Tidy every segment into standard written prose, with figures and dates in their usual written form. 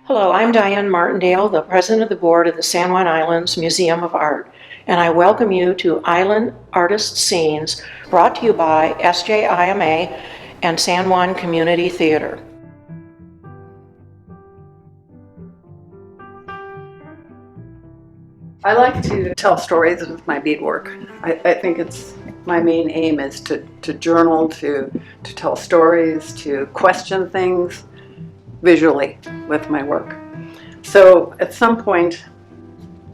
Hello, I'm Diane Martindale, the President of the Board of the San Juan Islands Museum of Art, and I welcome you to Island Artist Scenes, brought to you by SJIMA and San Juan Community Theater. I like to tell stories with my beadwork. I think it's my main aim is to journal, to tell stories, to question things visually with my work. So at some point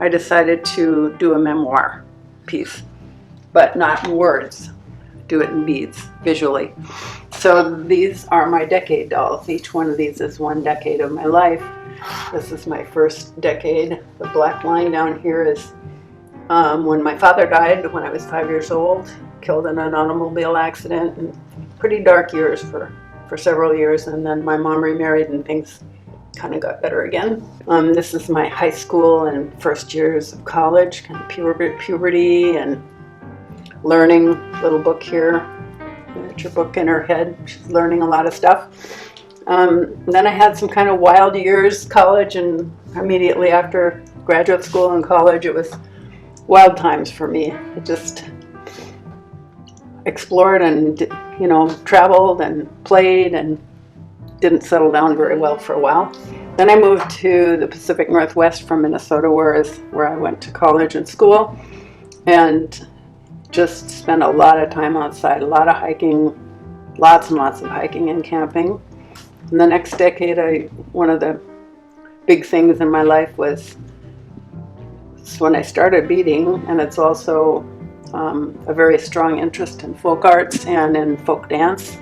I decided to do a memoir piece, but not in words, do it in beads, visually. So these are my decade dolls. Each one of these is one decade of my life. This is my first decade. The black line down here is when my father died when I was 5 years old, killed in an automobile accident, and pretty dark years for several years. And then my mom remarried and things kind of got better again. This is my high school and first years of college, kind of puberty and learning. Little book here, miniature book in her head. She's learning a lot of stuff. Then I had some kind of wild years, college, and immediately after graduate school and college, it was wild times for me. I just explored and, traveled and played and didn't settle down very well for a while. Then I moved to the Pacific Northwest from Minnesota, where I went to college and school, and just spent a lot of time outside, a lot of hiking, lots and lots of hiking and camping. In the next decade, one of the big things in my life was when I started beading, and it's also a very strong interest in folk arts and in folk dance.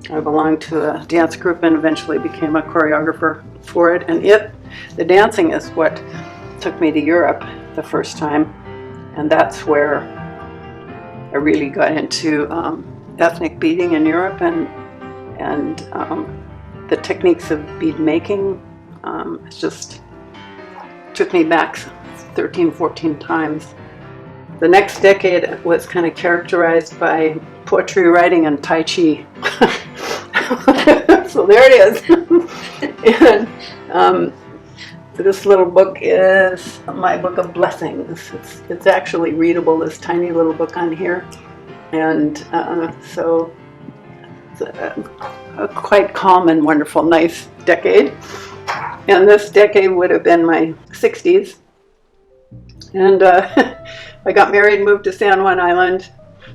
I belonged to a dance group and eventually became a choreographer for it. And the dancing is what took me to Europe the first time, and that's where I really got into ethnic beading in Europe and the techniques of bead making. It just took me back 13, 14 times. The next decade was kind of characterized by poetry writing and Tai Chi. So there it is. And this little book is my book of blessings. It's actually readable, this tiny little book on here. And so it's a quite calm and wonderful, nice decade. And this decade would have been my 60s. And I got married, moved to San Juan Island,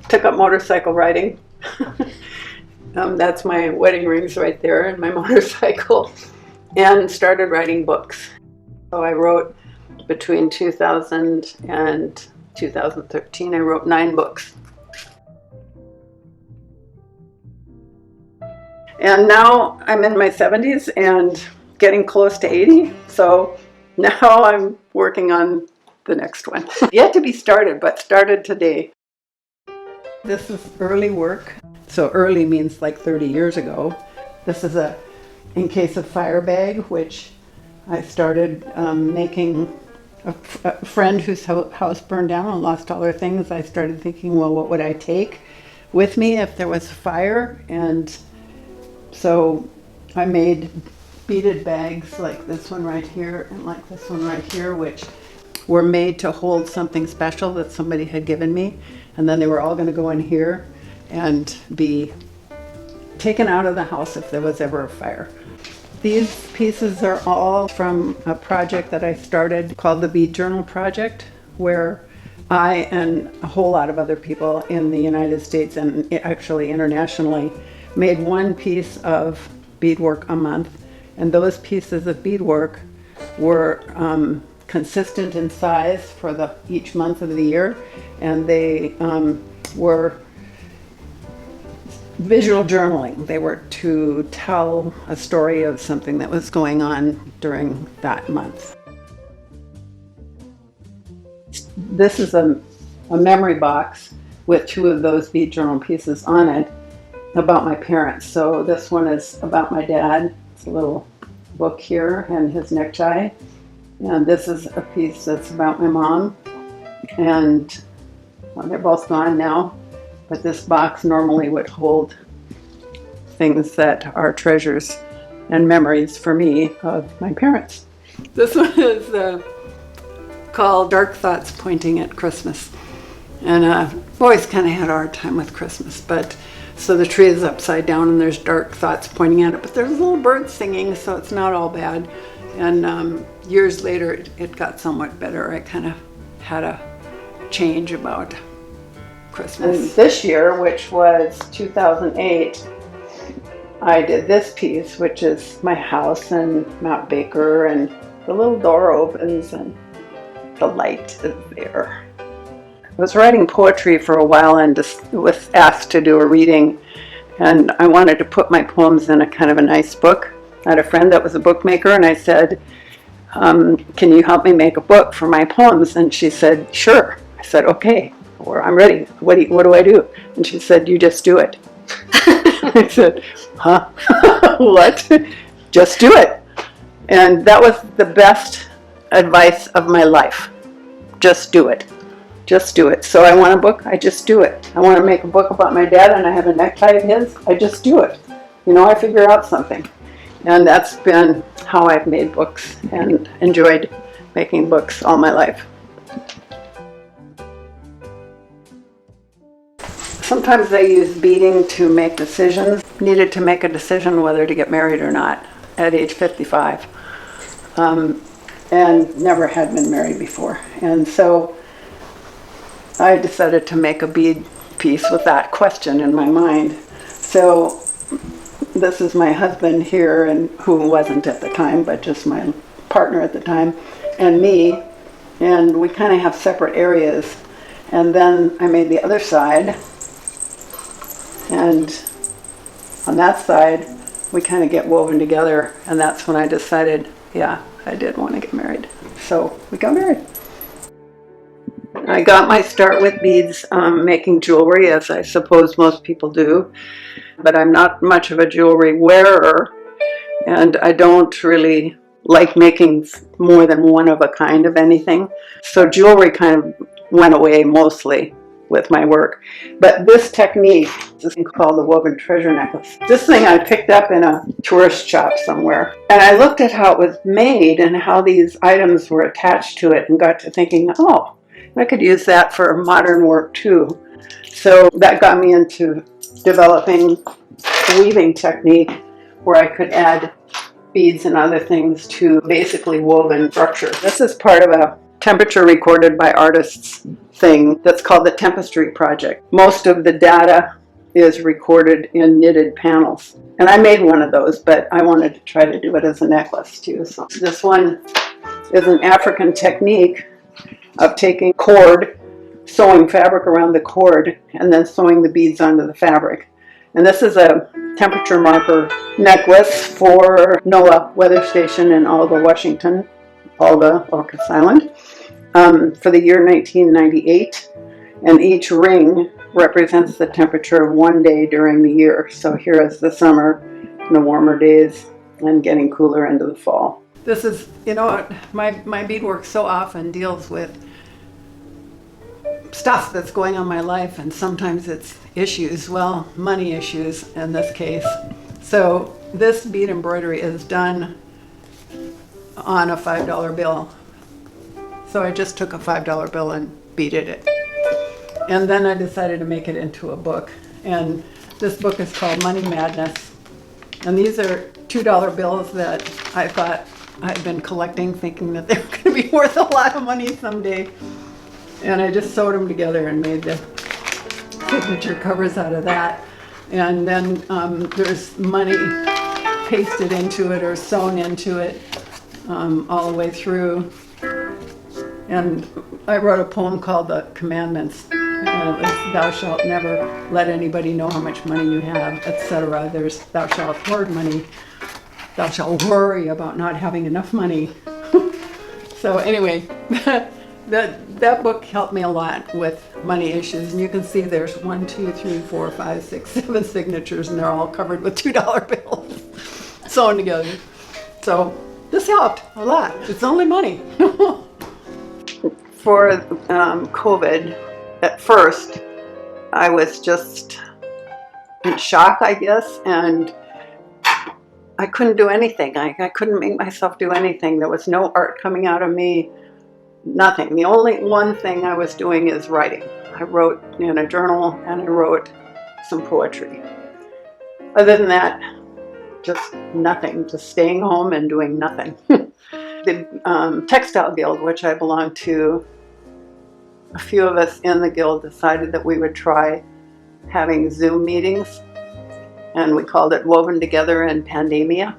took up motorcycle riding. That's my wedding rings right there and my motorcycle, and started writing books. So I wrote between 2000 and 2013, I wrote 9 books. And now I'm in my 70s and getting close to 80, so now I'm working on the next one. Yet to be started, but started today. This is early work. So early means like 30 years ago. This is a In Case of Fire bag, which I started making. A friend whose house burned down and lost all her things. I started thinking, well, what would I take with me if there was a fire? And so I made beaded bags like this one right here and like this one right here, which were made to hold something special that somebody had given me. And then they were all going to go in here and be taken out of the house if there was ever a fire. These pieces are all from a project that I started called the Bead Journal Project, where I and a whole lot of other people in the United States and actually internationally made one piece of beadwork a month. And those pieces of beadwork were consistent in size for each month of the year, and they were visual journaling. They were to tell a story of something that was going on during that month. This is a memory box with 2 of those bead journal pieces on it about my parents. So this one is about my dad. It's a little book here and his necktie. And this is a piece that's about my mom. And well, they're both gone now. But this box normally would hold things that are treasures and memories for me of my parents. This one is called Dark Thoughts Pointing at Christmas. And I've always kind of had a hard time with Christmas, but so the tree is upside down and there's dark thoughts pointing at it, but there's little birds singing, so it's not all bad. And years later, it got somewhat better. I kind of had a change about Christmas. And this year, which was 2008, I did this piece, which is my house and Mount Baker, and the little door opens and the light is there. I was writing poetry for a while and just was asked to do a reading, and I wanted to put my poems in a kind of a nice book. I had a friend that was a bookmaker, and I said, can you help me make a book for my poems? And she said, sure. I said, okay, or I'm ready. What do I do? And she said, you just do it. I said, huh? What? Just do it. And that was the best advice of my life. Just do it. Just do it. So I want a book, I just do it. I want to make a book about my dad and I have a necktie of his, I just do it. You know, I figure out something. And that's been how I've made books and enjoyed making books all my life. Sometimes I use beading to make decisions. Needed to make a decision whether to get married or not at age 55. And never had been married before. And so I decided to make a bead piece with that question in my mind. So this is my husband here, and who wasn't at the time, but just my partner at the time, and me, and we kind of have separate areas. And then I made the other side, and on that side we kind of get woven together, and that's when I decided, yeah, I did want to get married. So we got married. I got my start with beads making jewelry, as I suppose most people do, but I'm not much of a jewelry wearer, and I don't really like making more than one of a kind of anything. So jewelry kind of went away mostly with my work. But this technique, this thing called the woven treasure necklace, this thing I picked up in a tourist shop somewhere. And I looked at how it was made and how these items were attached to it and got to thinking, oh, I could use that for modern work too. So that got me into developing a weaving technique where I could add beads and other things to basically woven structure. This is part of a temperature recorded by artists thing that's called the Tempestry Project. Most of the data is recorded in knitted panels. And I made one of those, but I wanted to try to do it as a necklace too. So this one is an African technique of taking cord, sewing fabric around the cord, and then sewing the beads onto the fabric. And this is a temperature marker necklace for NOAA weather station in Alga, Washington, Alga, Orcas Island, for the year 1998. And each ring represents the temperature of one day during the year. So here is the summer, the warmer days, and getting cooler into the fall. This is, you know, my beadwork so often deals with stuff that's going on in my life, and sometimes it's issues, well, money issues in this case. So this bead embroidery is done on a $5 bill. So I just took a $5 bill and beaded it. And then I decided to make it into a book. And this book is called Money Madness. And these are $2 bills that I thought I'd been collecting, thinking that they were going to be worth a lot of money someday. And I just sewed them together and made the signature covers out of that. And then there's money pasted into it or sewn into it all the way through. And I wrote a poem called The Commandments. And it was, thou shalt never let anybody know how much money you have, etc. There's thou shalt hoard money. Thou shalt worry about not having enough money. So anyway, that book helped me a lot with money issues. And you can see there's 1, 2, 3, 4, 5, 6, 7 signatures, and they're all covered with $2 bills sewn together. So this helped a lot. It's only money. For COVID, at first, I was just in shock, I guess, and I couldn't do anything. I couldn't make myself do anything. There was no art coming out of me, nothing. The only one thing I was doing is writing. I wrote in a journal and I wrote some poetry. Other than that, just nothing, just staying home and doing nothing. The Textile Guild, which I belong to, a few of us in the guild decided that we would try having Zoom meetings, and we called it Woven Together in Pandemia.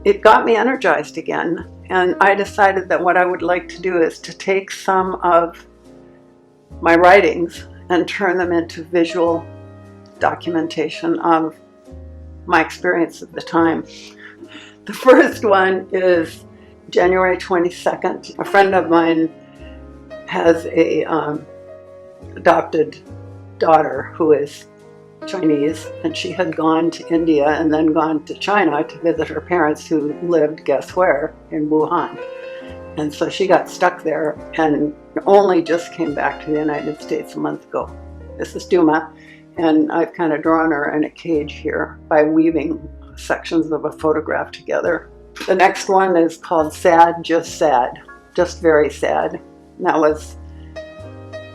It got me energized again, and I decided that what I would like to do is to take some of my writings and turn them into visual documentation of my experience at the time. The first one is January 22nd. A friend of mine has a adopted daughter who is Chinese, and she had gone to India and then gone to China to visit her parents who lived, guess where, in Wuhan. And so she got stuck there and only just came back to the United States a month ago. This is Duma, and I've kind of drawn her in a cage here by weaving sections of a photograph together. The next one is called Sad, just very sad. And that was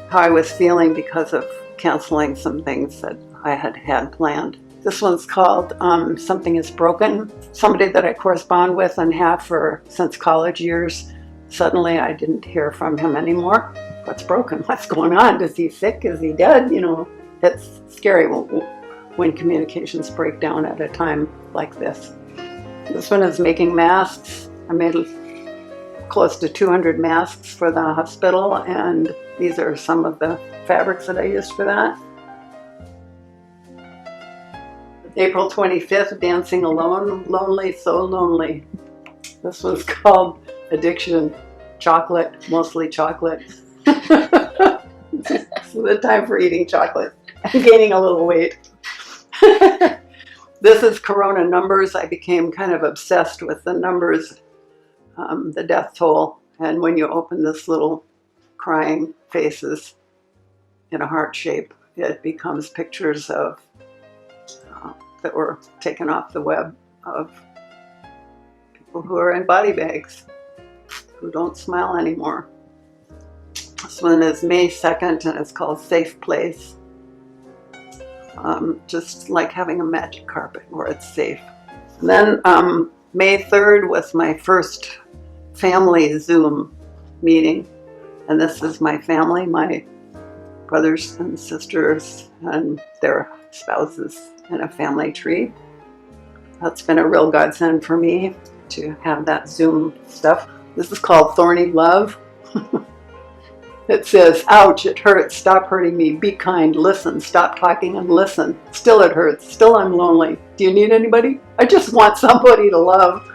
how I was feeling because of canceling some things that I had planned. This one's called Something is Broken. Somebody that I correspond with and have since college years, suddenly I didn't hear from him anymore. What's broken? What's going on? Is he sick? Is he dead? You know, it's scary when communications break down at a time like this. This one is making masks. I made close to 200 masks for the hospital, and these are some of the fabrics that I used for that. April 25th, Dancing Alone, Lonely, So Lonely. This was called Addiction, Chocolate, mostly chocolate. This is the time for eating chocolate and gaining a little weight. This is Corona numbers. I became kind of obsessed with the numbers, the death toll, and when you open this little crying faces in a heart shape, it becomes pictures of that were taken off the web of people who are in body bags, who don't smile anymore. This one is May 2nd, and it's called Safe Place. Just like having a magic carpet where it's safe. And then May 3rd was my first family Zoom meeting. And this is my family, my brothers and sisters and their spouses in a family tree. That's been a real godsend for me to have that Zoom stuff. This is called Thorny Love. It says, ouch, it hurts, stop hurting me, be kind, listen, stop talking and listen. Still it hurts, still I'm lonely. Do you need anybody? I just want somebody to love.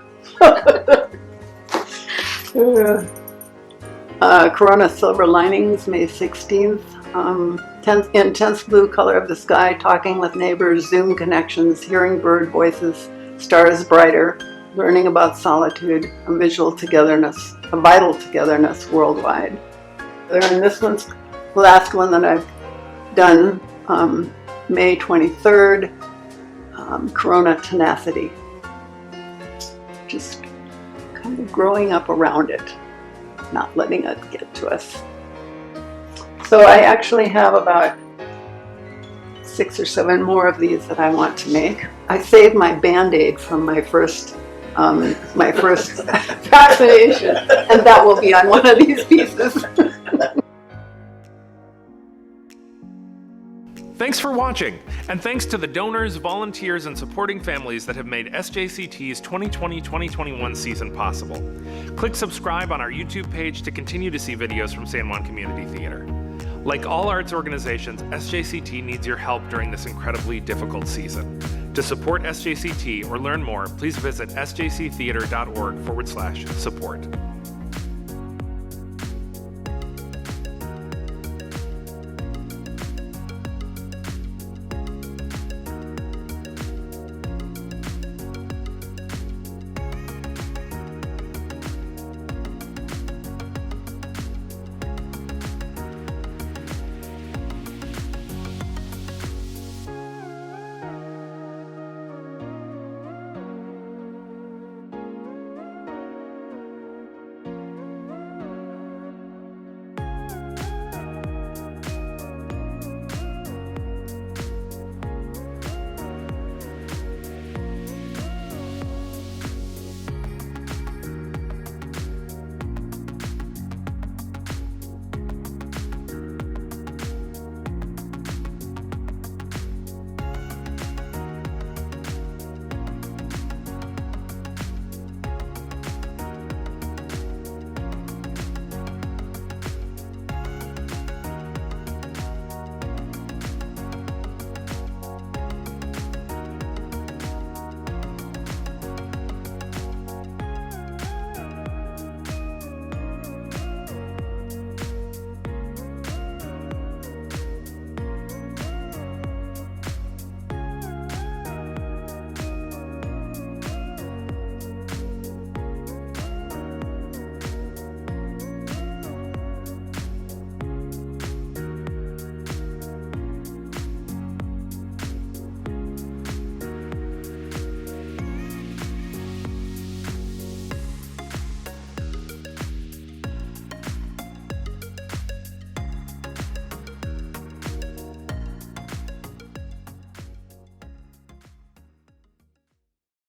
Corona Silver Linings, May 16th. Intense blue color of the sky, talking with neighbors, Zoom connections, hearing bird voices, stars brighter, learning about solitude, a visual togetherness, a vital togetherness worldwide. And this one's the last one that I've done, May 23rd, Corona Tenacity. Just kind of growing up around it, not letting it get to us. So I actually have about 6 or 7 more of these that I want to make. I saved my Band-Aid from my first vaccination, and that will be on one of these pieces. Thanks for watching, and thanks to the donors, volunteers, and supporting families that have made SJCT's 2020-2021 season possible. Click subscribe on our YouTube page to continue to see videos from San Juan Community Theater. Like all arts organizations, SJCT needs your help during this incredibly difficult season. To support SJCT or learn more, please visit sjctheater.org/support.